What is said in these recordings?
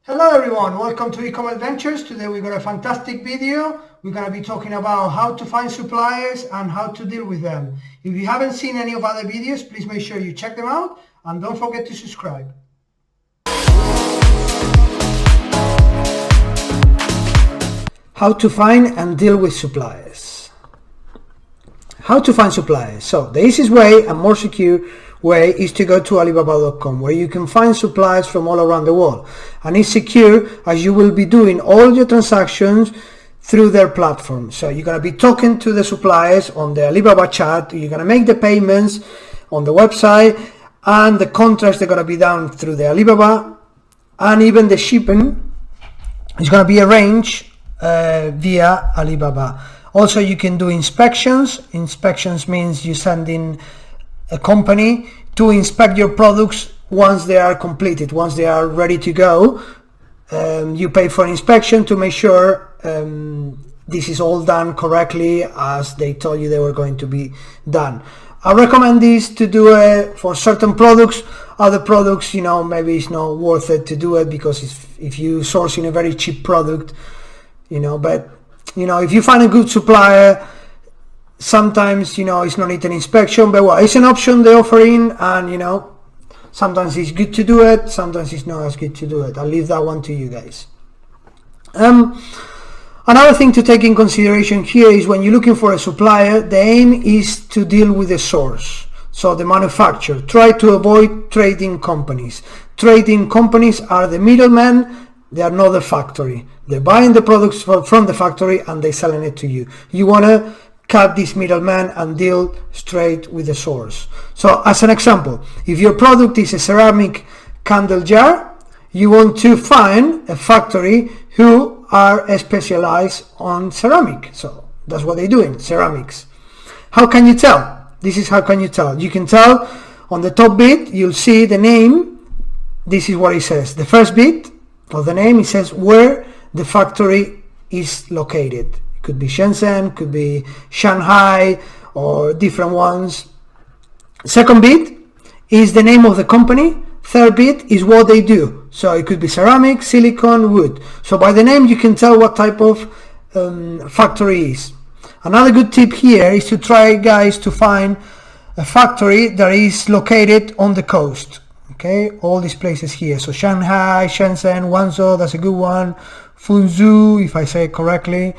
Hello everyone, welcome to Ecom Adventures. Today we got a fantastic video. We're going to be talking about how to find suppliers and how to deal with them. If you haven't seen any of other videos, please make sure you check them out and don't forget to subscribe. How to find and deal with suppliers. How to find suppliers. So the easiest way and more secure way is to go to Alibaba.com, where you can find suppliers from all around the world, and it's secure as you will be doing all your transactions through their platform. So you're going to be talking to the suppliers on the Alibaba chat, you're going to make the payments on the website, and the contracts are going to be done through the Alibaba, and even the shipping is going to be arranged via Alibaba. Also, you can do inspections. Inspections means you send in a company to inspect your products once they are completed, once they are ready to go. You pay for an inspection to make sure this is all done correctly as they told you they were going to be done. I recommend this to do it for certain products. Other products, maybe it's not worth it to do it, because if you source in a very cheap product, but if you find a good supplier, sometimes it's not need an inspection, but well, it's an option they offer in, and sometimes it's good to do it, sometimes it's not as good to do it. I'll leave that one to you guys. Another thing to take in consideration here is when you're looking for a supplier, the aim is to deal with the source, so the manufacturer. Try to avoid trading companies. Trading companies are the middlemen. They are not the factory. They're buying the products from the factory and they're selling it to you. You want to cut this middleman and deal straight with the source. So as an example, if your product is a ceramic candle jar, you want to find a factory who are specialized on ceramic. So that's what they're doing, ceramics. How can you tell? This is how can you tell. You can tell on the top bit, you'll see the name. This is what it says. The first bit of the name, it says where the factory is located. It could be Shenzhen, could be Shanghai, or different ones. Second bit is the name of the company. Third bit is what they do. So it could be ceramic, silicone, wood. So by the name you can tell what type of factory is. Another good tip here is to try, guys, to find a factory that is located on the coast. Okay, all these places here. So Shanghai, Shenzhen, Guangzhou, that's a good one. Fuzhou, if I say it correctly.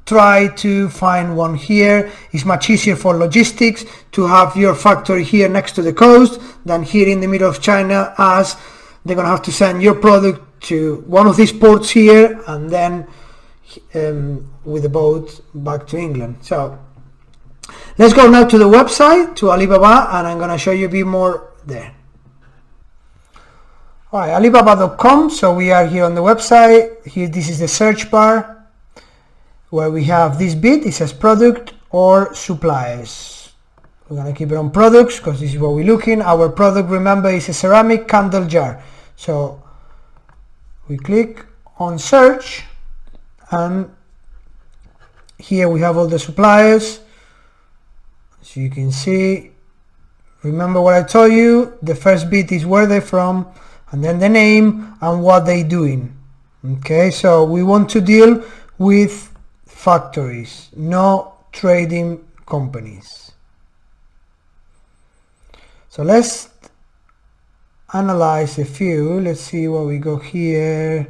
Try to find one here. It's much easier for logistics to have your factory here next to the coast than here in the middle of China, as they're gonna have to send your product to one of these ports here and then with the boat back to England. So let's go now to the website, to Alibaba, and I'm gonna show you a bit more there. All right, Alibaba.com. So we are here on the website. Here, this is the search bar where we have this bit. It says product or suppliers. We're gonna keep it on products because this is what we're looking. Our product, remember, is a ceramic candle jar. So we click on search, and here we have all the suppliers. So you can see. Remember what I told you, the first bit is where they're from, and then the name and what they're doing. Okay, so we want to deal with factories, no trading companies. So let's analyze a few. Let's see what we got here.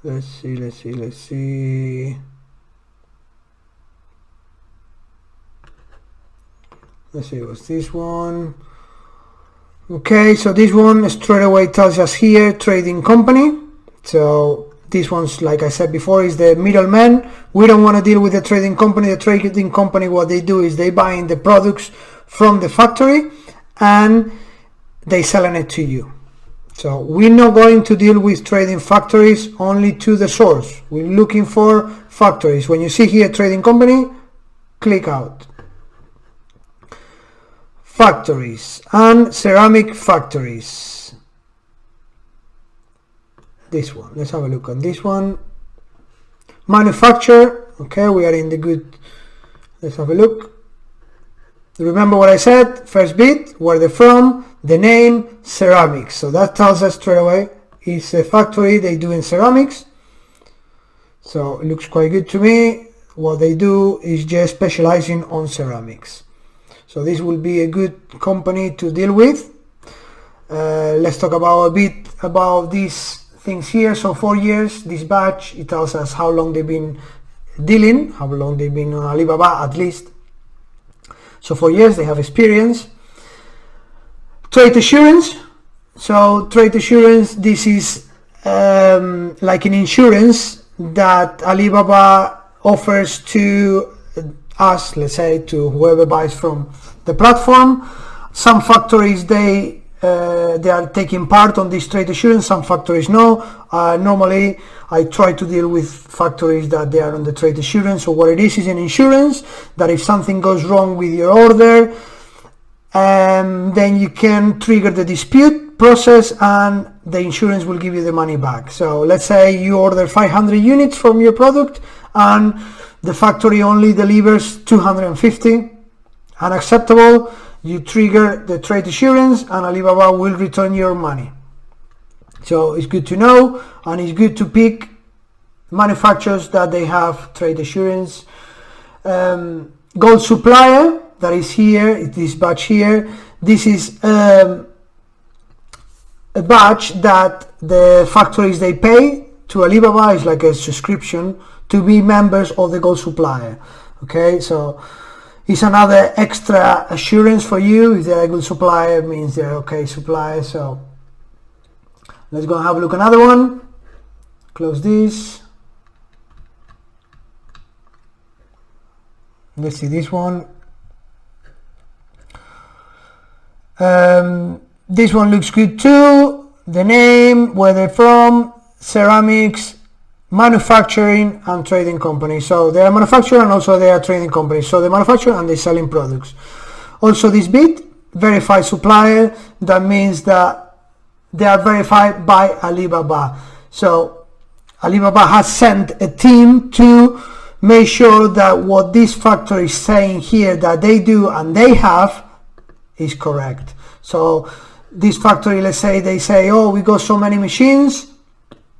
Let's see. Let's see, what's this one? Okay, so this one straight away tells us here trading company. So this one's, like I said before, is the middleman. We don't want to deal with the trading company. The trading company, what they do is they buying the products from the factory and they selling it to you. So we're not going to deal with trading factories, only to the source. We're looking for factories. When you see here trading company, click out. Factories and ceramic factories. This one, let's have a look on this one. Manufacturer. Okay, we are in the good. Let's have a look. Remember what I said? First bit, where they're from, the name, ceramics. So that tells us straight away is a factory they do in ceramics. So it looks quite good to me. What they do is just specializing on ceramics. So this will be a good company to deal with. Let's talk about a bit about these things here. So 4 years, this batch, it tells us how long they've been dealing, how long they've been on Alibaba at least. So 4 years, they have experience. Trade assurance. So trade assurance, this is like an insurance that Alibaba offers to us, let's say to whoever buys from the platform. Some factories they are taking part on this trade assurance, some factories no. Normally I try to deal with factories that they are on the trade assurance. So what it is an insurance that if something goes wrong with your order, then you can trigger the dispute process and the insurance will give you the money back. So let's say you order 500 units from your product and the factory only delivers 250, unacceptable. You trigger the trade assurance and Alibaba will return your money. So it's good to know, and it's good to pick manufacturers that they have trade assurance. Gold supplier, that is here, this batch here. This is a batch that the factories they pay to Alibaba, is like a subscription to be members of the gold supplier. Okay, so it's another extra assurance for you. If they're a good supplier, it means they're okay supplier. So let's go and have a look at another one. Close this. Let's see this one. This one looks good too. The name, where they're from, ceramics, manufacturing and trading company. So they are manufacturer and also they are trading company. So they manufacture and they're selling products. Also this bit, verified supplier, that means that they are verified by Alibaba. So Alibaba has sent a team to make sure that what this factory is saying here that they do and they have is correct. So this factory, let's say they say, oh, we got so many machines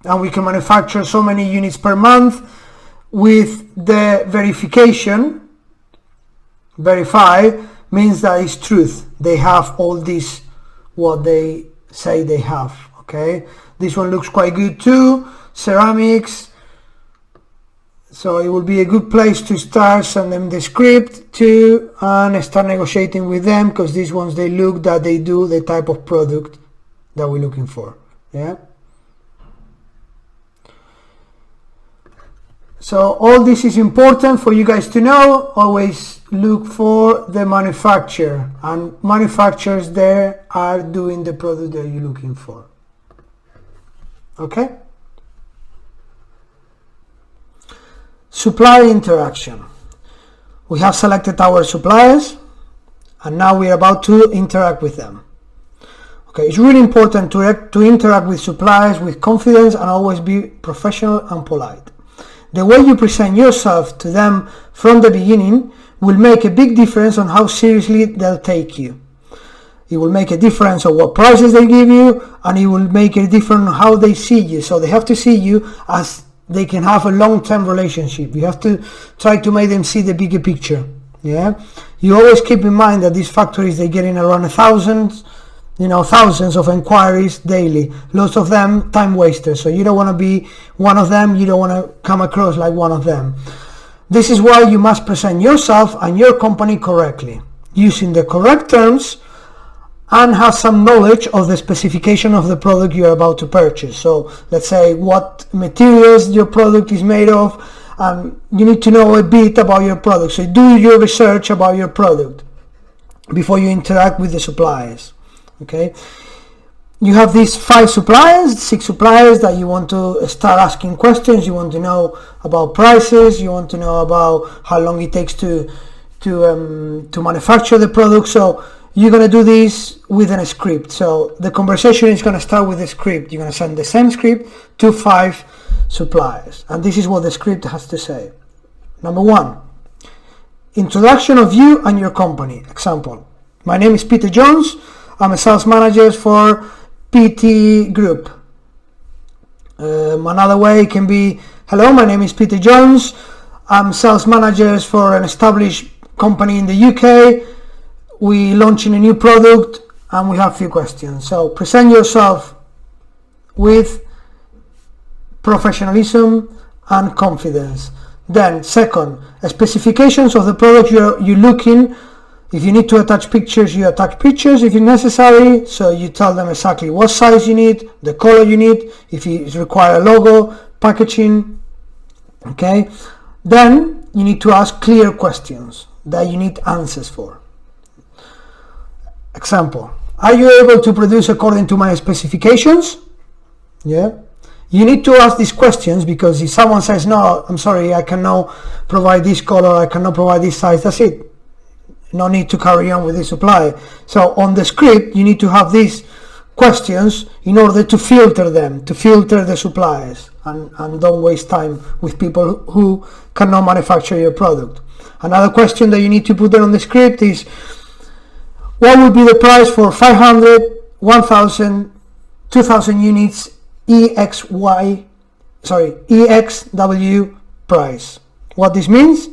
and we can manufacture so many units per month. With the verification, verify means that it's truth. They have all this, what they say they have. Okay, this one looks quite good too. Ceramics. So it will be a good place to start, send them the script to and start negotiating with them, because these ones, they look that they do the type of product that we're looking for. Yeah. So all this is important for you guys to know. Always look for the manufacturer, and manufacturers there are doing the product that you're looking for. Okay. Supplier interaction. We have selected our suppliers and now we're about to interact with them. Okay, it's really important to interact with suppliers with confidence and always be professional and polite. The way you present yourself to them from the beginning will make a big difference on how seriously they'll take you. It will make a difference on what prices they give you, and it will make a difference on how they see you. So they have to see you as they can have a long-term relationship. You have to try to make them see the bigger picture. Yeah, you always keep in mind that these factories, they're getting around thousands of inquiries daily. Lots of them time wasters. So you don't want to be one of them. You don't want to come across like one of them. This is why you must present yourself and your company correctly, using the correct terms, and have some knowledge of the specification of the product you're about to purchase. So let's say what materials your product is made of, and you need to know a bit about your product. So do your research about your product before you interact with the suppliers. Okay, you have these 6 suppliers that you want to start asking questions. You want to know about prices, you want to know about how long it takes to manufacture the product. So you're going to do this with a script. So the conversation is going to start with a script. You're going to send the same script to 5 suppliers. And this is what the script has to say. Number 1, introduction of you and your company. Example, my name is Peter Jones. I'm a sales manager for PT Group. Another way can be, hello, my name is Peter Jones. I'm sales manager for an established company in the UK. We're launching a new product and we have a few questions. So present yourself with professionalism and confidence. Then second, specifications of the product you're looking. If you need to attach pictures, you attach pictures if it's necessary. So you tell them exactly what size you need, the color you need, if it requires a logo, packaging. Okay. Then you need to ask clear questions that you need answers for. Example, are you able to produce according to my specifications? Yeah. You need to ask these questions, because if someone says, no, I'm sorry, I cannot provide this color, I cannot provide this size, that's it. No need to carry on with this supplier. So on the script, you need to have these questions in order to filter them, to filter the suppliers, and don't waste time with people who cannot manufacture your product. Another question that you need to put there on the script is, what would be the price for 500, 1000, 2000 units EXW price? What this means?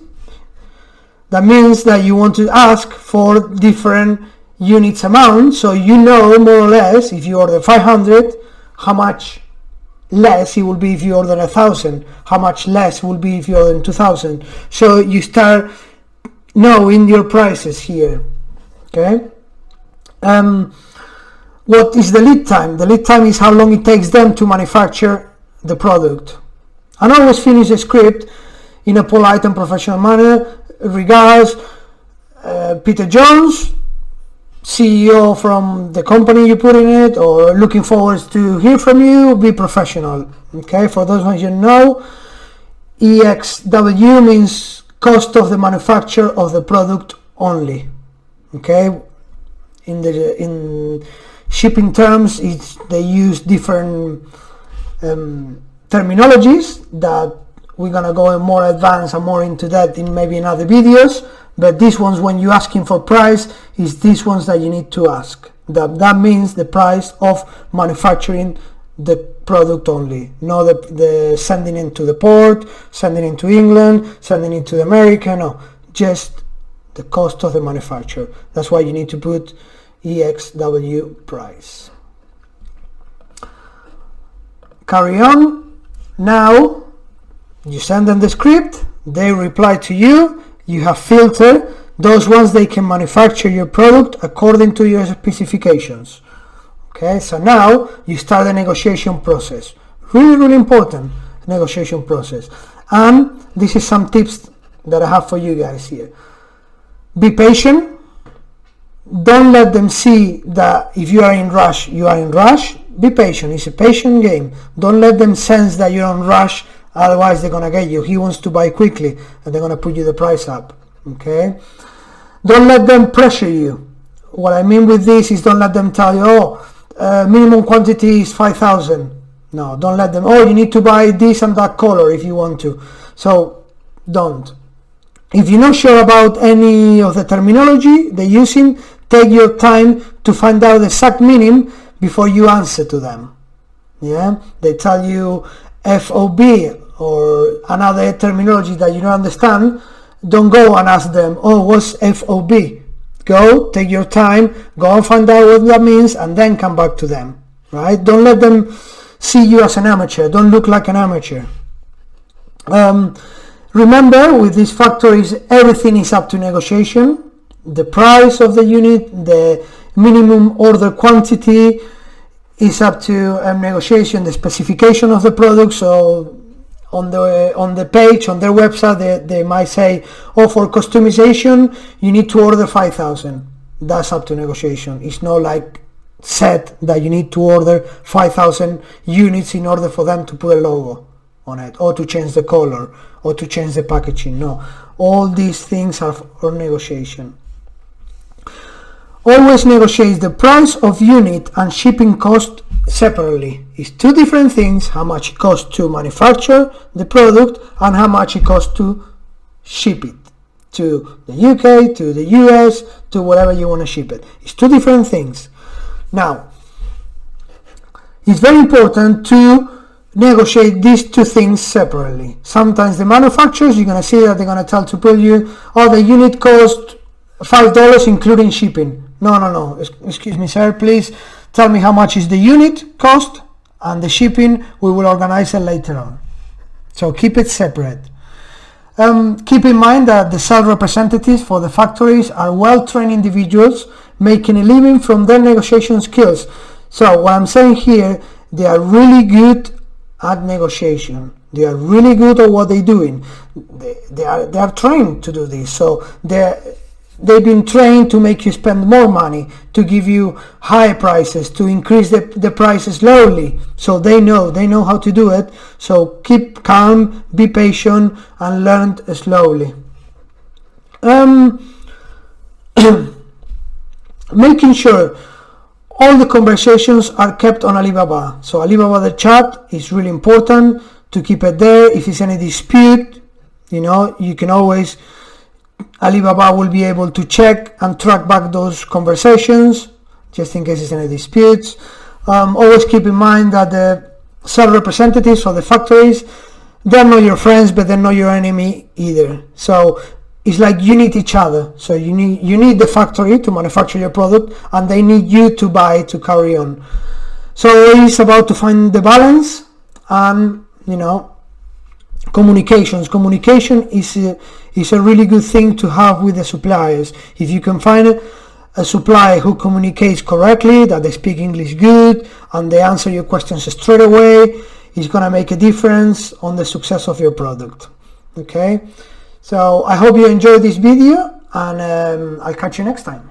That means that you want to ask for different units amount, so you know more or less if you order 500, how much less it will be if you order 1000, how much less will be if you order 2000. So you start knowing your prices here. Okay. What is the lead time? The lead time is how long it takes them to manufacture the product. And always finish the script in a polite and professional manner. Regards, Peter Jones, CEO from the company you put in it, or looking forward to hear from you. Be professional. Okay, for those ones you know, EXW means cost of the manufacture of the product only. Okay, in shipping terms, they use different terminologies that we're gonna go in more advanced and more into that in maybe in other videos. But these ones, when you're asking for price, is these ones that you need to ask. That means the price of manufacturing the product only, not the sending it to the port, sending it to England, sending it to America. No, just the cost of the manufacture. That's why you need to put EXW price. Carry on. Now you send them the script, they reply to you. You have filtered those ones they can manufacture your product according to your specifications. Okay, so now you start the negotiation process. Really important negotiation process. And this is some tips that I have for you guys here. Be patient. Don't let them see that if you are in rush, you are in rush. Be patient. It's a patient game. Don't let them sense that you're in rush, otherwise they're gonna get you. He wants to buy quickly and they're gonna put you the price up. Okay, don't let them pressure you. What I mean with this is, don't let them tell you, minimum quantity is 5,000. No, don't let them, you need to buy this and that color if you want to. So don't. If you're not sure about any of the terminology they're using, take your time to find out the exact meaning before you answer to them. Yeah, they tell you FOB or another terminology that you don't understand. Don't go and ask them, what's FOB? Go, take your time, go and find out what that means, and then come back to them. Right? Don't let them see you as an amateur. Don't look like an amateur. Remember, with these factories, everything is up to negotiation. The price of the unit, the minimum order quantity is up to negotiation. The specification of the product. So on the page, on their website, they might say, for customization you need to order 5,000. That's up to negotiation. It's not like set that you need to order 5,000 units in order for them to put a logo on it, or to change the color, or to change the packaging. No, all these things are for negotiation. Always negotiate the price of unit and shipping cost separately. It's two different things: how much it costs to manufacture the product and how much it costs to ship it to the UK, to the US, to wherever you want to ship it. It's two different things. Now, it's very important to negotiate these two things separately. Sometimes the manufacturers, you're going to see that they're going to tell you, oh, the unit cost $5 including shipping. No. Excuse me, sir, please tell me how much is the unit cost, and the shipping we will organize it later on. So keep it separate. Keep in mind that the sales representatives for the factories are well-trained individuals making a living from their negotiation skills. So what I'm saying here, they are really good at negotiation. They are really good at what they're doing. They are trained to do this. So they've been trained to make you spend more money, to give you higher prices, to increase the prices slowly. So they know how to do it. So keep calm, be patient, and learn slowly. Making sure all the conversations are kept on Alibaba. So Alibaba, the chat is really important to keep it there. If there's any dispute, you can always, Alibaba will be able to check and track back those conversations just in case there's any disputes. Always keep in mind that the sales representatives for the factories, they're not your friends, but they're not your enemy either. So it's like you need each other. So you need the factory to manufacture your product, and they need you to buy to carry on. So it's about to find the balance, and communication is a really good thing to have with the suppliers. If you can find a supplier who communicates correctly, that they speak English good, and they answer your questions straight away, it's gonna make a difference on the success of your product. Okay, so I hope you enjoyed this video, and I'll catch you next time.